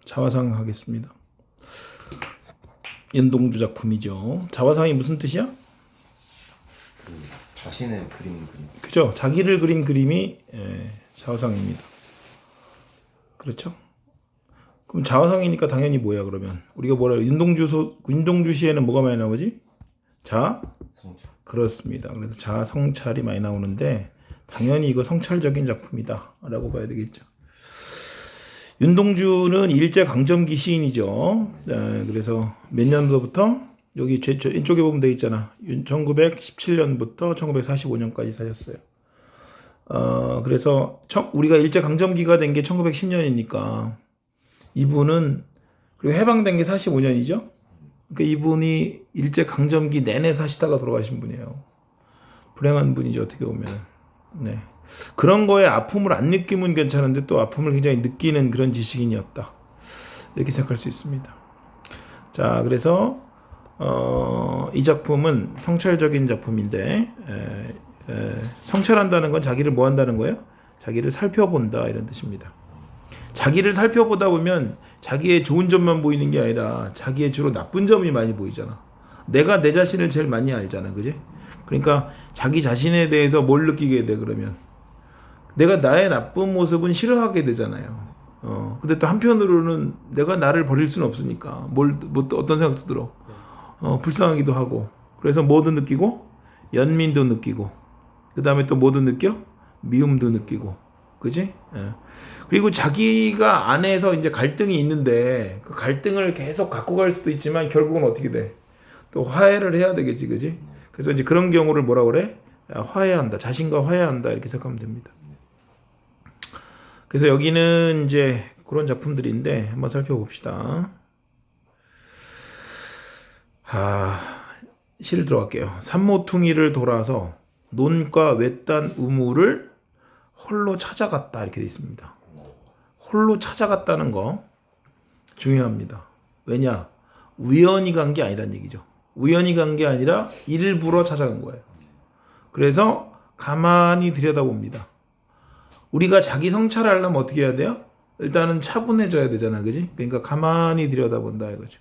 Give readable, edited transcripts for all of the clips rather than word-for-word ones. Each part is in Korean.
자화상 하겠습니다. 연동주 작품이죠. 자화상이 무슨 뜻이야? 자신의 그림. 그죠? 자기를 그린 그림이 자화상입니다. 그렇죠? 그럼 자화상이니까 당연히 뭐야 그러면? 우리가 뭐라 윤동주 시에는 뭐가 많이 나오지? 성찰. 그렇습니다. 그래서 성찰이 많이 나오는데 당연히 이거 성찰적인 작품이다 라고 봐야 되겠죠. 윤동주는 일제강점기 시인이죠. 그래서 몇 년도부터 여기 이쪽에 보면 돼 있잖아. 1917년부터 1945년까지 사셨어요. 그래서 우리가 일제강점기가 된 게 1910년이니까 이분은 그리고 해방된 게 45년이죠. 그러니까 이분이 일제강점기 내내 사시다가 돌아가신 분이에요. 불행한 분이죠, 어떻게 보면. 네. 그런 거에 아픔을 안 느끼면 괜찮은데 또 아픔을 굉장히 느끼는 그런 지식인이었다. 이렇게 생각할 수 있습니다. 자, 그래서 이 작품은 성찰적인 작품인데 성찰한다는 건 자기를 뭐 한다는 거예요? 자기를 살펴본다 이런 뜻입니다. 자기를 살펴보다 보면 자기의 좋은 점만 보이는 게 아니라 자기의 주로 나쁜 점이 많이 보이잖아. 내가 내 자신을 제일 많이 알잖아, 그지? 그러니까 자기 자신에 대해서 뭘 느끼게 돼 그러면 내가 나의 나쁜 모습은 싫어하게 되잖아요. 근데 또 한편으로는 내가 나를 버릴 수는 없으니까 어떤 생각도 들어. 불쌍하기도 하고. 그래서 뭐도 느끼고 연민도 느끼고. 그 다음에 또 뭐도 느껴? 미움도 느끼고. 그지? 그리고 자기가 안에서 이제 갈등이 있는데 그 갈등을 계속 갖고 갈 수도 있지만 결국은 어떻게 돼? 또 화해를 해야 되겠지, 그지? 그래서 이제 그런 경우를 뭐라 그래? 화해한다. 자신과 화해한다. 이렇게 생각하면 됩니다. 그래서 여기는 이제 그런 작품들인데 한번 살펴봅시다. 시를 들어갈게요. 산모퉁이를 돌아서 논과 외딴 우물을 홀로 찾아갔다 이렇게 돼 있습니다. 홀로 찾아갔다는 거 중요합니다. 왜냐? 우연히 간 게 아니란 얘기죠. 우연히 간 게 아니라 일부러 찾아간 거예요. 그래서 가만히 들여다봅니다. 우리가 자기 성찰하려면 어떻게 해야 돼요? 일단은 차분해져야 되잖아, 그지? 그러니까 가만히 들여다본다 이거죠.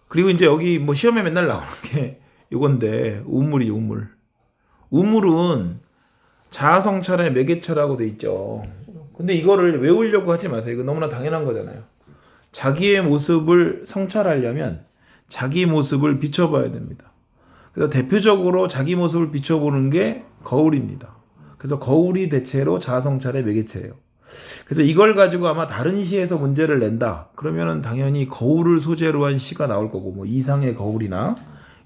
그리고 이제 여기 뭐 시험에 맨날 나오는 게 이건데 우물이죠, 우물. 우물은 자아성찰의 매개체라고 돼 있죠. 근데 이거를 외우려고 하지 마세요. 이거 너무나 당연한 거잖아요. 자기의 모습을 성찰하려면 자기 모습을 비춰봐야 됩니다. 그래서 대표적으로 자기 모습을 비춰보는 게 거울입니다. 그래서 거울이 대체로 자아성찰의 매개체예요. 그래서 이걸 가지고 아마 다른 시에서 문제를 낸다. 그러면은 당연히 거울을 소재로 한 시가 나올 거고, 뭐 이상의 거울이나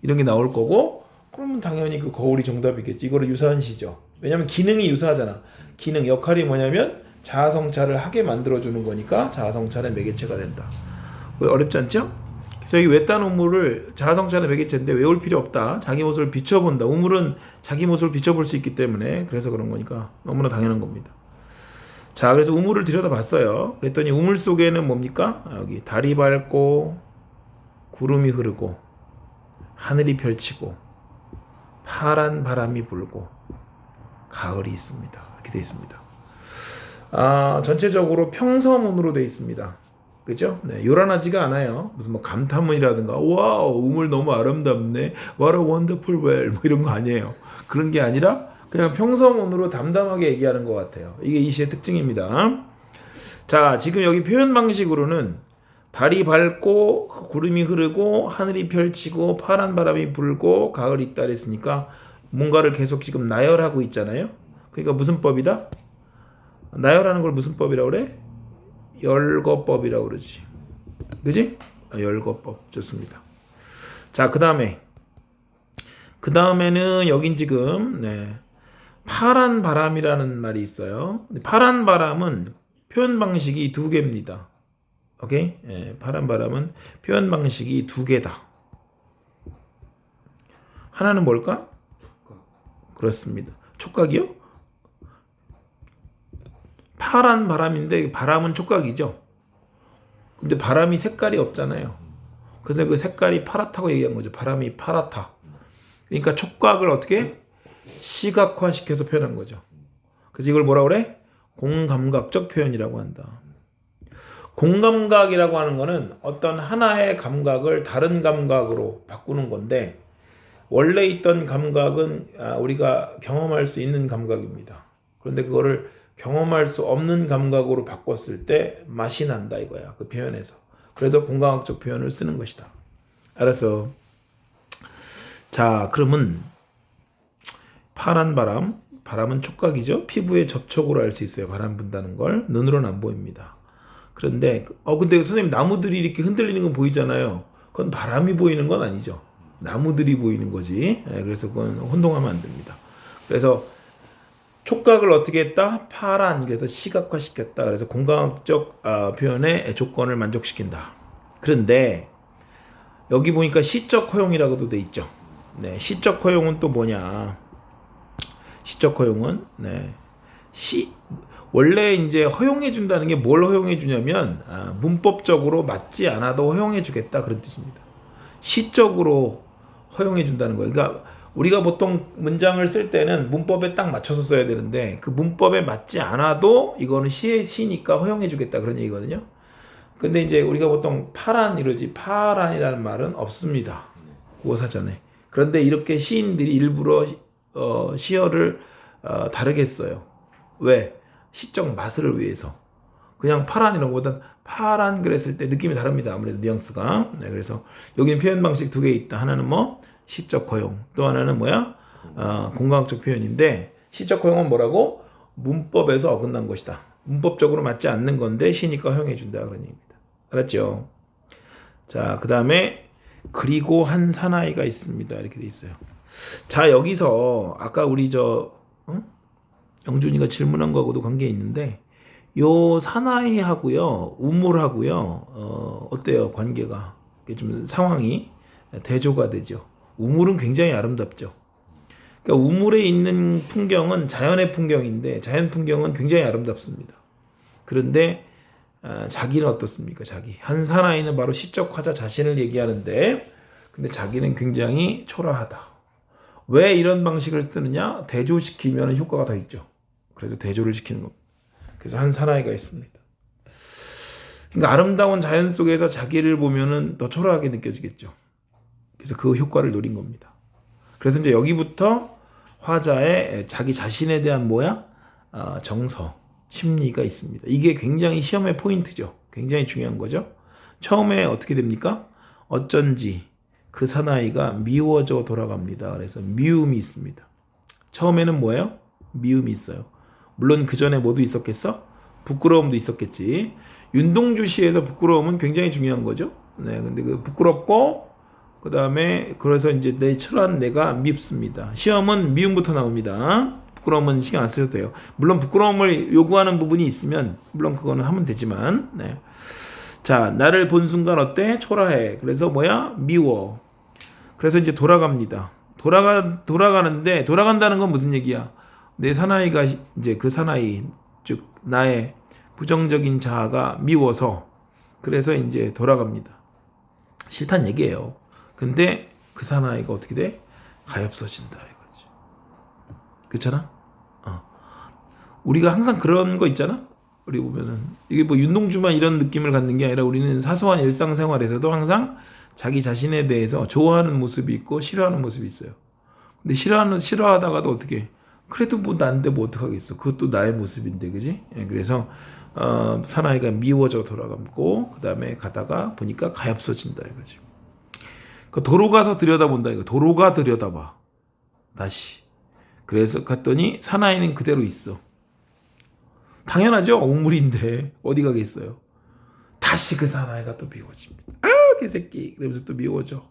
이런 게 나올 거고, 그러면 당연히 그 거울이 정답이겠지. 이거를 유사한 시죠. 왜냐면 기능이 유사하잖아. 기능, 역할이 뭐냐면 자아성찰을 하게 만들어주는 거니까 자아성찰의 매개체가 된다. 어렵지 않죠? 그래서 이 외딴 우물을 자아성찰의 매개체인데 외울 필요 없다. 자기 모습을 비춰본다. 우물은 자기 모습을 비춰볼 수 있기 때문에 그래서 그런 거니까 너무나 당연한 겁니다. 자, 그래서 우물을 들여다봤어요. 그랬더니 우물 속에는 뭡니까? 여기 달이 밝고 구름이 흐르고 하늘이 펼치고 파란 바람이 불고 가을이 있습니다. 이렇게 되어 있습니다. 전체적으로 평서문으로 되어 있습니다. 그죠? 네, 요란하지가 않아요. 무슨 뭐 감탄문이라든가, 와우, 우물 너무 아름답네, what a wonderful well, 뭐 이런 거 아니에요. 그런 게 아니라 그냥 평서문으로 담담하게 얘기하는 것 같아요. 이게 이 시의 특징입니다. 자, 지금 여기 표현 방식으로는 달이 밝고 구름이 흐르고 하늘이 펼치고 파란 바람이 불고 가을이 있다 그랬으니까 뭔가를 계속 지금 나열하고 있잖아요. 그러니까 무슨 법이다? 나열하는 걸 무슨 법이라고 그래? 열거법이라고 그러지. 그지? 열거법. 좋습니다. 자, 그 다음에는 여긴 지금 파란 바람이라는 말이 있어요. 파란 바람은 표현 방식이 두 개입니다. 오케이? 파란 바람은 표현 방식이 두 개다. 하나는 뭘까? 촉각. 그렇습니다. 촉각이요? 파란 바람인데 바람은 촉각이죠. 근데 바람이 색깔이 없잖아요. 그래서 그 색깔이 파랗다고 얘기한 거죠. 바람이 파랗다. 그러니까 촉각을 어떻게 시각화시켜서 표현한 거죠. 그래서 이걸 뭐라 그래? 공감각적 표현이라고 한다. 공감각이라고 하는 거는 어떤 하나의 감각을 다른 감각으로 바꾸는 건데 원래 있던 감각은 우리가 경험할 수 있는 감각입니다. 그런데 그거를 경험할 수 없는 감각으로 바꿨을 때 맛이 난다 이거야. 그 표현에서. 그래서 공감학적 표현을 쓰는 것이다. 알았어. 자, 그러면 파란 바람, 바람은 촉각이죠. 피부의 접촉으로 알 수 있어요. 바람 분다는 걸. 눈으로는 안 보입니다. 그런데 근데 선생님 나무들이 이렇게 흔들리는 건 보이잖아요. 그건 바람이 보이는 건 아니죠. 나무들이 보이는 거지. 그래서 그건 혼동하면 안 됩니다. 그래서 촉각을 어떻게 했다? 파란. 그래서 시각화시켰다. 그래서 공감학적 표현의 조건을 만족시킨다. 그런데 여기 보니까 시적 허용이라고도 돼 있죠. 네, 시적 허용은 또 뭐냐? 시적 허용은 원래 이제 허용해 준다는 게 뭘 허용해 주냐면 문법적으로 맞지 않아도 허용해 주겠다 그런 뜻입니다. 시적으로 허용해 준다는 거예요. 그러니까 우리가 보통 문장을 쓸 때는 문법에 딱 맞춰서 써야 되는데 그 문법에 맞지 않아도 이거는 시의 시니까 허용해 주겠다 그런 얘기거든요. 근데 이제 우리가 보통 파란 이러지 파란이라는 말은 없습니다. 국어사전에. 그런데 이렇게 시인들이 일부러 시어를 다르게 써요. 왜? 시적 맛을 위해서. 그냥 파란 이런 거보단 파란 그랬을 때 느낌이 다릅니다. 아무래도 뉘앙스가. 네, 그래서 여기는 표현 방식 두 개 있다. 하나는 뭐 시적 허용. 또 하나는 뭐야? 공감학적 표현인데 시적 허용은 뭐라고? 문법에서 어긋난 것이다. 문법적으로 맞지 않는 건데 시니까 허용해 준다 그런 얘기입니다. 알았죠? 자, 그 다음에 그리고 한 사나이가 있습니다. 이렇게 돼 있어요. 자, 여기서 아까 우리 영준이가 질문한 거하고도 관계 있는데 요 사나이하고요 우물하고요 어때요 관계가 좀 상황이 대조가 되죠. 우물은 굉장히 아름답죠. 그러니까 우물에 있는 풍경은 자연의 풍경인데 자연 풍경은 굉장히 아름답습니다. 그런데 자기는 어떻습니까? 자기 한 사나이는 바로 시적 화자 자신을 얘기하는데 근데 자기는 굉장히 초라하다. 왜 이런 방식을 쓰느냐? 대조시키면 효과가 더 있죠. 그래서 대조를 시키는 겁니다. 그래서 한 사나이가 있습니다. 그러니까 아름다운 자연 속에서 자기를 보면은 더 초라하게 느껴지겠죠. 그래서 그 효과를 노린 겁니다. 그래서 이제 여기부터 화자의 자기 자신에 대한 정서, 심리가 있습니다. 이게 굉장히 시험의 포인트죠. 굉장히 중요한 거죠. 처음에 어떻게 됩니까? 어쩐지 그 사나이가 미워져 돌아갑니다. 그래서 미움이 있습니다. 처음에는 뭐예요? 미움이 있어요. 물론 그 전에 뭐도 있었겠어? 부끄러움도 있었겠지. 윤동주 시에서 부끄러움은 굉장히 중요한 거죠. 네, 근데 그 부끄럽고 그 다음에 그래서 이제 내 초라한 내가 밉습니다. 시험은 미움부터 나옵니다. 부끄러움은 신경 안 쓰셔도 돼요. 물론 부끄러움을 요구하는 부분이 있으면 물론 그거는 하면 되지만. 네. 자, 나를 본 순간 어때? 초라해. 그래서 미워. 그래서 이제 돌아갑니다. 돌아가는데 돌아간다는 건 무슨 얘기야? 내 사나이가 이제 그 사나이 즉 나의 부정적인 자아가 미워서 그래서 이제 돌아갑니다. 싫다는 얘기예요. 근데 그 사나이가 어떻게 돼? 가엾어진다 이거지. 그렇잖아? 우리가 항상 그런 거 있잖아. 우리 보면은 이게 뭐 윤동주만 이런 느낌을 갖는 게 아니라 우리는 사소한 일상생활에서도 항상 자기 자신에 대해서 좋아하는 모습이 있고 싫어하는 모습이 있어요. 근데 싫어하다가도 어떻게? 그래도 뭐 난데 뭐 어떡하겠어. 그것도 나의 모습인데, 그지? 예, 그래서 사나이가 미워져 돌아가고 그 다음에 가다가 보니까 가엾어진다 이거지. 그 도로 가서 들여다본다 이거. 도로가 들여다봐. 다시. 그래서 갔더니 사나이는 그대로 있어. 당연하죠. 우물인데 어디 가겠어요. 다시 그 사나이가 또 미워집니다. 아, 개새끼. 그러면서 또 미워져.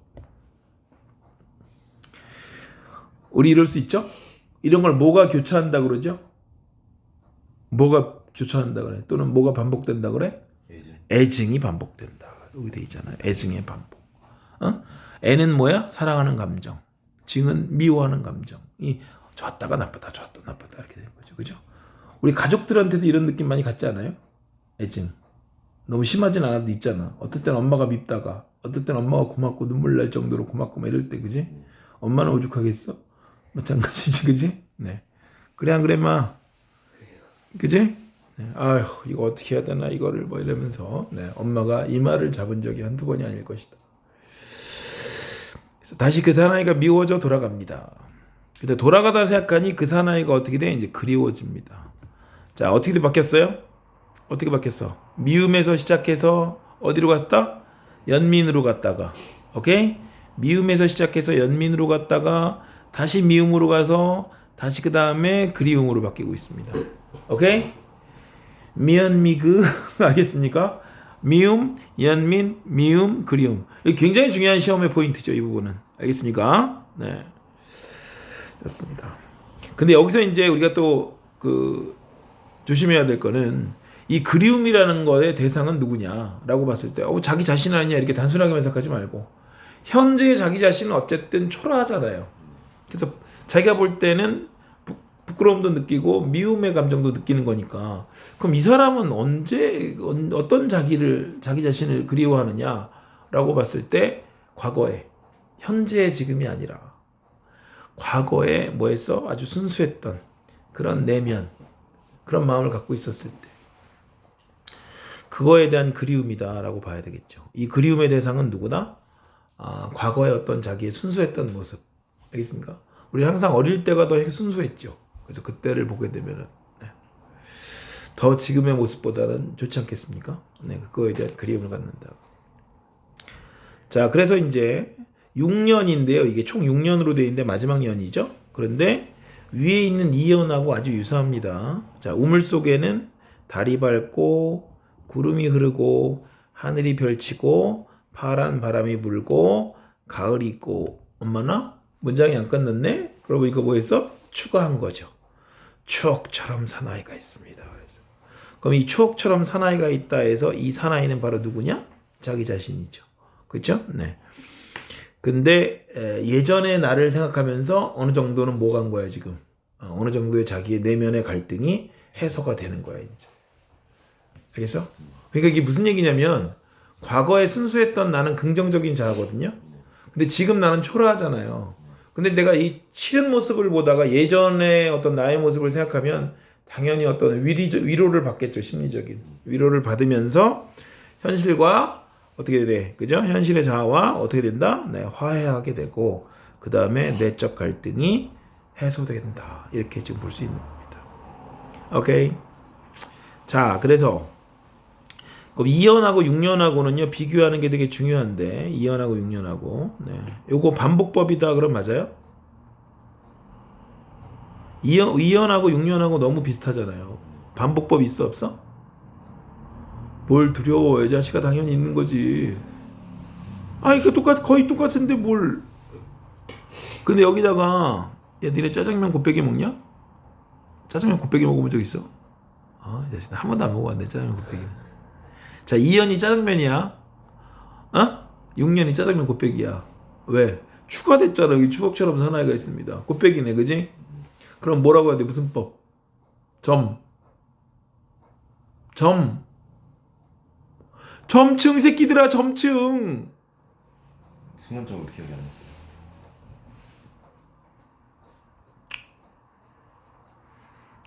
우리 이럴 수 있죠? 이런 걸 뭐가 교차한다 그러죠? 뭐가 교차한다 그래? 또는 뭐가 반복된다 그래? 애증이 반복된다. 여기 돼 있잖아요. 애증의 반복. 애는 뭐야? 사랑하는 감정. 증은 미워하는 감정. 이 좋았다가 나쁘다, 좋았다, 나쁘다 이렇게 되는 거죠. 그죠? 우리 가족들한테도 이런 느낌 많이 갖지 않아요? 애증. 너무 심하진 않아도 있잖아. 어떨 땐 엄마가 밉다가, 어떨 땐 엄마가 고맙고 눈물 날 정도로 고맙고 막 이럴 때, 그지? 엄마는 오죽하겠어? 마찬가지지, 그지? 네. 그래, 안 그래, 마? 그지? 네, 아휴 이거 어떻게 해야 되나 이거를 뭐 이러면서 네, 엄마가 이마를 잡은 적이 한두 번이 아닐 것이다. 그래서 다시 그 사나이가 미워져 돌아갑니다. 근데 돌아가다 생각하니 그 사나이가 어떻게 돼? 이제 그리워집니다. 자, 어떻게 바뀌었어요? 어떻게 바뀌었어? 미움에서 시작해서 어디로 갔다? 연민으로 갔다가, 오케이? 미움에서 시작해서 연민으로 갔다가 다시 미움으로 가서 다시 그 다음에 그리움으로 바뀌고 있습니다. 오케이? 미연미그 알겠습니까? 미움, 연민, 미움, 그리움. 이게 굉장히 중요한 시험의 포인트죠. 이 부분은 알겠습니까? 네, 좋습니다. 근데 여기서 이제 우리가 또 그 조심해야 될 거는 이 그리움이라는 거의 대상은 누구냐라고 봤을 때 자기 자신 아니냐 이렇게 단순하게 생각하지 말고 현재의 자기 자신은 어쨌든 초라하잖아요. 그래서 자기가 볼 때는 부끄러움도 느끼고 미움의 감정도 느끼는 거니까 그럼 이 사람은 언제 어떤 자기 자신을 그리워하느냐라고 봤을 때 과거에 현재의 지금이 아니라 과거에 뭐 했어? 아주 순수했던 그런 내면 그런 마음을 갖고 있었을 때 그거에 대한 그리움이다라고 봐야 되겠죠. 이 그리움의 대상은 누구나 과거의 어떤 자기의 순수했던 모습 알겠습니까? 우리 항상 어릴 때가 더 순수했죠. 그래서 그때를 보게 되면은 더 지금의 모습보다는 좋지 않겠습니까? 네, 그거에 대한 그리움을 갖는다. 자, 그래서 이제 6년인데요. 이게 총 6년으로 되어 있는데 마지막 년이죠. 그런데 위에 있는 2년하고 아주 유사합니다. 자, 우물 속에는 달이 밝고 구름이 흐르고 하늘이 펼치고 파란 바람이 불고 가을이 있고 엄마나 문장이 안 끝났네? 그러고 이거 뭐 했어? 추가한 거죠. 추억처럼 사나이가 있습니다. 그래서. 그럼 이 추억처럼 사나이가 있다 해서 이 사나이는 바로 누구냐? 자기 자신이죠. 그렇죠? 네. 근데 예전의 나를 생각하면서 어느 정도는 뭐 간 거야 지금? 어느 정도의 자기의 내면의 갈등이 해소가 되는 거야 이제. 알겠어? 그러니까 이게 무슨 얘기냐면 과거에 순수했던 나는 긍정적인 자아거든요. 근데 지금 나는 초라하잖아요. 근데 내가 이 싫은 모습을 보다가 예전의 어떤 나의 모습을 생각하면 당연히 어떤 위로를 받겠죠. 심리적인 위로를 받으면서 현실과 어떻게 돼? 그죠? 현실의 자아와 어떻게 된다? 네, 화해하게 되고 그 다음에 내적 갈등이 해소된다. 이렇게 지금 볼 수 있는 겁니다. 오케이. 자, 그래서 2년하고 6년하고는요 비교하는 게 되게 중요한데 2년하고 6년하고 네. 요거 반복법이다 그럼 맞아요? 2년하고 6년하고 너무 비슷하잖아요. 반복법 있어 없어? 뭘 두려워해? 자식아 당연히 있는 거지. 이거 거의 똑같은데 뭘? 근데 여기다가 야 니네 짜장면 곱빼기 먹냐? 짜장면 곱빼기 먹어본 적 있어? 이 자식 한 번도 안 먹어봤네 짜장면 곱빼기는. 자 2년이 짜장면이야. 6년이 짜장면 곱빼기야. 왜? 추가됐잖아. 여기 추억처럼 사나이가 있습니다. 곱빼기네 그지? 그럼 뭐라고 해야 돼? 무슨 법? 점층 새끼들아 점층. 순간적으로 기억이 안 났어요.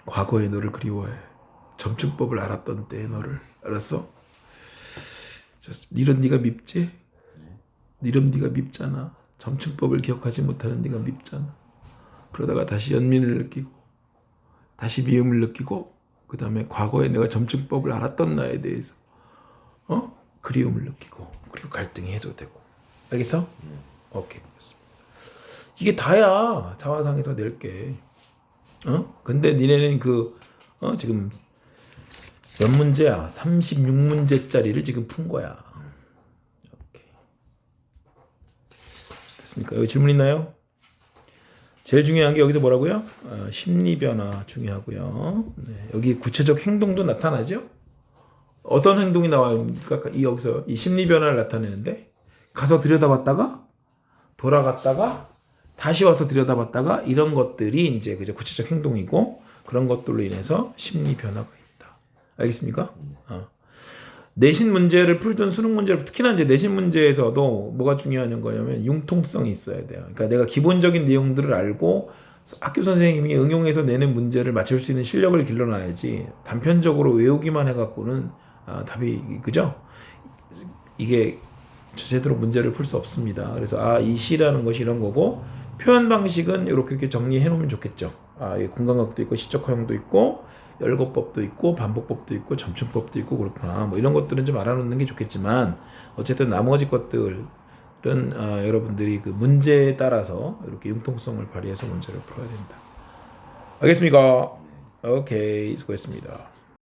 과거의 너를 그리워해. 점층법을 알았던 때의 너를 알았어? 이런 네가 밉지? 이런 네가 밉잖아. 점층법을 기억하지 못하는 네가 밉잖아. 그러다가 다시 연민을 느끼고 다시 미움을 느끼고 그 다음에 과거에 내가 점층법을 알았던 나에 대해서 그리움을 느끼고 그리고 갈등이 해소되고 알겠어? 오케이 됐습니다. 이게 다야 자화상에서 낼게. 근데 니네는 지금 몇 문제야? 36문제짜리를 지금 푼 거야. 오케이. 됐습니까? 여기 질문 있나요? 제일 중요한 게 여기서 뭐라고요? 심리 변화 중요하고요. 네, 여기 구체적 행동도 나타나죠? 어떤 행동이 나옵니까? 여기서 이 심리 변화를 나타내는데 가서 들여다봤다가 돌아갔다가 다시 와서 들여다봤다가 이런 것들이 이제 그죠 구체적 행동이고 그런 것들로 인해서 심리 변화가 있다. 알겠습니까? 내신 문제를 풀든 수능 문제를 특히나 이제 내신 문제에서도 뭐가 중요한 거냐면 융통성이 있어야 돼요. 그러니까 내가 기본적인 내용들을 알고 학교 선생님이 응용해서 내는 문제를 맞출 수 있는 실력을 길러놔야지 단편적으로 외우기만 해갖고는 답이 그죠? 이게 제대로 문제를 풀 수 없습니다. 그래서 이 시라는 것이 이런 거고 표현 방식은 이렇게 정리해 놓으면 좋겠죠. 이 공간각도 있고 시적 허용도 있고 열거법도 있고 반복법도 있고 점층법도 있고 그렇구나. 뭐 이런 것들은 좀 알아놓는 게 좋겠지만 어쨌든 나머지 것들은 여러분들이 그 문제에 따라서 이렇게 융통성을 발휘해서 문제를 풀어야 된다. 알겠습니까? 오케이, 수고했습니다.